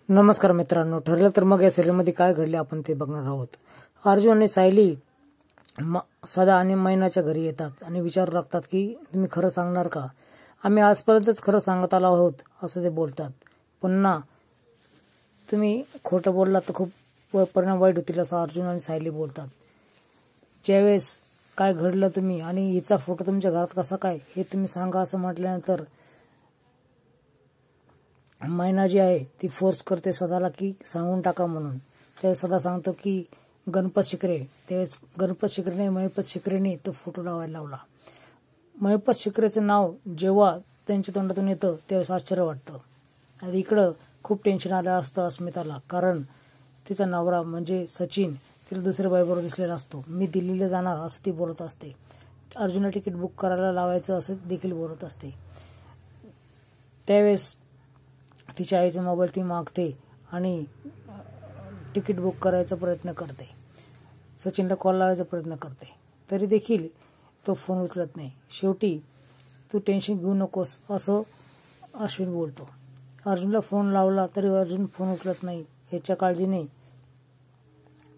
नमस्कार मित्रांनो, ठरलं तर मग या सिरियलमध्ये काय घडले आपण ते बघणार आहोत. अर्जुन आणि सायली सदा आणि मैनाच्या घरी येतात आणि विचारू लागतात की तुम्ही खरं सांगणार का? आम्ही आजपर्यंतच खरं सांगत आलो आहोत असं ते बोलतात. पुन्हा तुम्ही खोटं बोललात तर खूप परिणाम वाईट होतील असं अर्जुन आणि सायली बोलतात. ज्यावेळेस काय घडलं तुम्ही आणि हिचा फोटो तुमच्या घरात कसा काय हे तुम्ही सांगा असं म्हटल्यानंतर मैना जी आहे ती फोर्स करते सदाला की सांगून टाका म्हणून. त्यावेळेस सदा सांगतो की गणपत शिकरे. त्यावेळेस गणपत शिकरेने महिपत शिकरेने तो फोटो लावायला लावला. महिपत शिकरेचं नाव जेव्हा त्यांच्या तोंडातून येतं त्यावेळेस आश्चर्य वाटतं. आणि इकडं खूप टेन्शन आलं असतं अस्मिताला, कारण तिचा नवरा म्हणजे सचिन तिला दुसऱ्या बाईबरोबर दिसलेला असतो. मी दिल्लीला जाणार असं ती बोलत असते. अर्जुनला तिकीट बुक करायला लावायचं असं देखील बोलत असते. त्यावेळेस तिच्या आईचा मोबाईल ती मागते आणि तिकीट बुक करायचा प्रयत्न करते. सचिनला कॉल लावायचा प्रयत्न करते, तरी देखील तो फोन उचलत नाही. शेवटी तू टेन्शन घेऊ नकोस असं अश्विन बोलतो. अर्जुनला फोन लावला तरी अर्जुन फोन उचलत नाही. याच्या काळजीने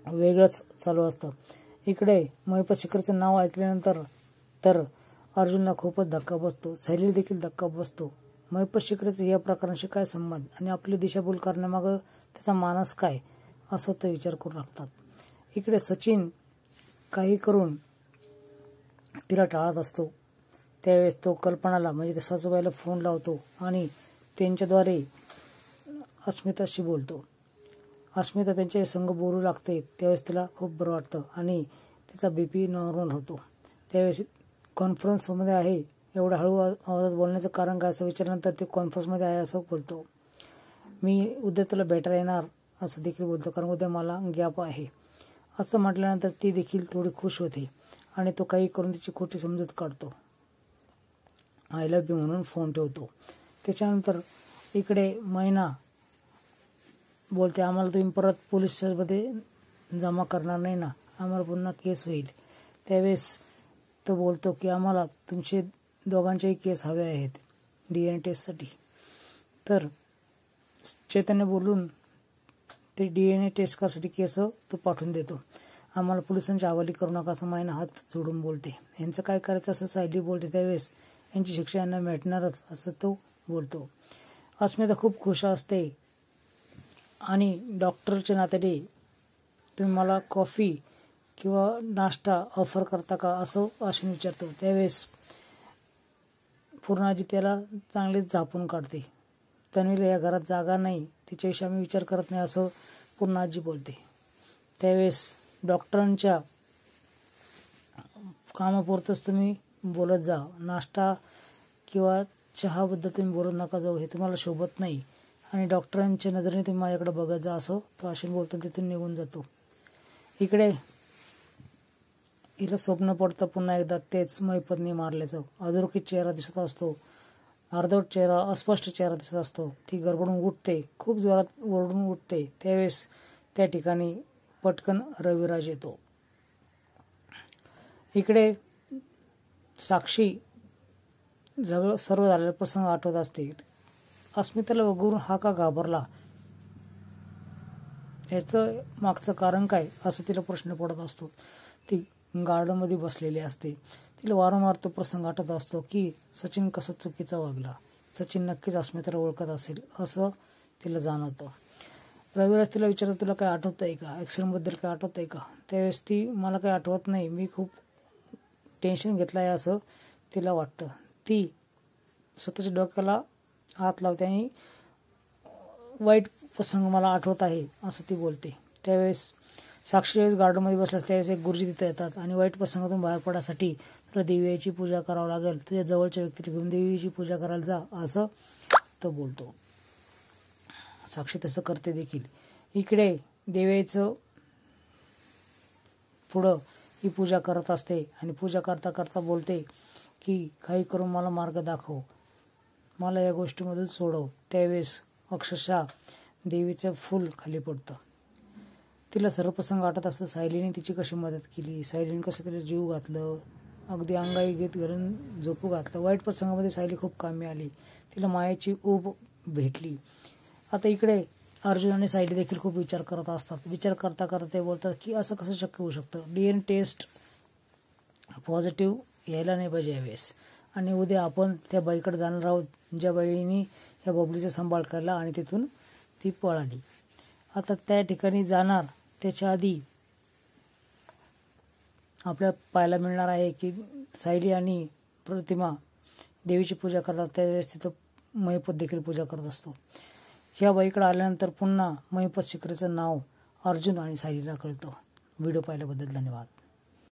वेगळंच चालू असतं. इकडे महिपत शिखरचं नाव ऐकल्यानंतर तर अर्जुनला खूपच धक्का बसतो. सायलीला देखील धक्का बसतो. महिपत शिखरेचा या प्रकारांशी काय संबंध आणि आपली दिशाभूल करण्यामागं त्याचा मानस काय असं ते विचार करू लागतात. इकडे सचिन काही करून तिला टाळत असतो. त्यावेळेस तो कल्पनाला म्हणजे त्या सासूबाईला फोन लावतो आणि त्यांच्याद्वारे अस्मिताशी बोलतो. अस्मिता त्यांच्या संग बोलू लागते. त्यावेळेस तिला खूप बरं वाटतं आणि तिचा BP नॉर्मल होतो. त्यावेळेस कॉन्फरन्समध्ये आहे एवढ्या हळू आवाजात बोलण्याचं कारण काय असं विचारल्यानंतर ते कॉन्फरन्समध्ये आहे असं बोलतो. मी उद्या तुला भेटायला येणार असं देखील बोलतो, कारण उद्या मला गॅप आहे असं म्हटल्यानंतर ती देखील थोडी खुश होते आणि तो काही करून तिची खोटी समजूत काढतो. आय लव्ह यू म्हणून फोन ठेवतो. त्याच्यानंतर इकडे मैना बोलते, आम्हाला तुम्ही परत पोलीस स्टेशनमध्ये जमा करणार नाही ना, आम्हाला पुन्हा केस होईल. त्यावेळेस तो बोलतो की आम्हाला तुमचे दोघांचेही केस हवे आहेत DNA टेस्टसाठी. तर चैतन्य बोलून ते DNA टेस्ट करण्यासाठी केस तो पाठवून देतो. आम्हाला पोलिसांच्या हवाली करू नका असं मैना हात जोडून बोलते. यांचं काय करायचं असं सायली बोलते. त्यावेळेस यांची शिक्षा यांना भेटणारच असं तो बोलतो. अस्मिता खूप खुश असते आणि डॉक्टरच्या नात्याने तुम्ही मला कॉफी किंवा नाश्ता ऑफर करता का असं अश्विन विचारतो. त्यावेळेस पूर्णाजी त्याला चांगलीच झापून काढते. तन्वीला या घरात जागा नाही, तिच्याविषयी आम्ही विचार करत नाही असं पूर्णाजी बोलते. त्यावेळेस डॉक्टरांच्या कामापुरतंच तुम्ही बोलत जा, नाश्ता किंवा चहाबद्दल तुम्ही बोलत नका जाऊ, हे तुम्हाला शोभत नाही आणि डॉक्टरांच्या नजरेने तुम्ही माझ्याकडे बघत जा असं तो अश्विन बोलतो. तिथून निघून जातो. इकडे हिला स्वप्न पडतं पुन्हा एकदा तेच महिपतने मारल्याचं. अधोरेखित चेहरा दिसत असतो, अर्धवट चेहरा, अस्पष्ट चेहरा दिसत असतो. ती गडबडून उठते, खूप जोरात ओरडून उठते. त्यावेळेस त्या ठिकाणी पटकन रविराज येतो. इकडे साक्षी सर्व झालेला प्रसंग आठवत असते. अस्मिताला बघून हा का घाबरला, याचं मागचं कारण काय असं तिला प्रश्न पडत असतो. ती गार्डनमध्ये बसलेली असते. तिला वारंवार तो प्रसंग आठवत असतो की सचिन कसा चुकीचा वागला. सचिन नक्कीच अस्मिताला ओळखत असेल असं तिला जाणवतं. रविराज तिला विचारतो, तुला काय आठवतंय का, ॲक्सिडेंटबद्दल काय आठवतंय का? त्यावेळेस ती मला काय आठवत नाही, मी खूप टेन्शन घेतलं आहे असं तिला वाटतं. ती स्वतःच्या डोक्याला हात लावते आणि वाईट प्रसंग मला आठवत आहे असं ती बोलते. त्यावेळेस साक्षी ज्यावेळेस गार्डनमध्ये बसल्यास त्यावेळेस एक गुरुजी तिथे येतात आणि वाईट प्रसंगातून बाहेर पडण्यासाठी तुला देवीची पूजा करावं लागेल, तुझ्या जवळच्या व्यक्तीला घेऊन देवीची पूजा करायला जा असं तो बोलतो. साक्षी तसं करते देखील. इकडे देवीचं पुढं ही पूजा करत असते आणि पूजा करता करता बोलते की काही करून मला मार्ग दाखव, मला या गोष्टीमधून सोडव. त्यावेळेस अक्षरशः देवीचं फूल खाली पडतं. तिला सर्व प्रसंग आठवत असतं. सायलीने तिची कशी मदत केली, सायलीने कसं तिला जीव घातलं, अगदी अंगाई गीत घालून झोपू घातलं. वाईट प्रसंगामध्ये सायली खूप कामी आली. तिला मायेची ऊब भेटली. आता इकडे अर्जुन आणि सायली देखील खूप विचार करत असतात. विचार करता करता ते बोलतात की असं कसं शक्य होऊ शकतं, DNA टेस्ट पॉझिटिव्ह यायला नाही पाहिजे यावेळेस. आणि उद्या आपण त्या बाईकडे जाणार आहोत ज्या बाईनी या बबलीचा सांभाळ केला आणि तिथून ती पळाली. आता त्या ठिकाणी जाणार त्याच्या आधी आपल्याला पाहायला मिळणार आहे की सायली आणि प्रतिमा देवीची पूजा करतात. त्यावेळेस तिथं महिपत देखील पूजा करत असतो. ह्या बाईकडे आल्यानंतर पुन्हा महिपत शिखरेचं नाव अर्जुन आणि सायलीला कळतं. व्हिडिओ पाहिल्याबद्दल धन्यवाद.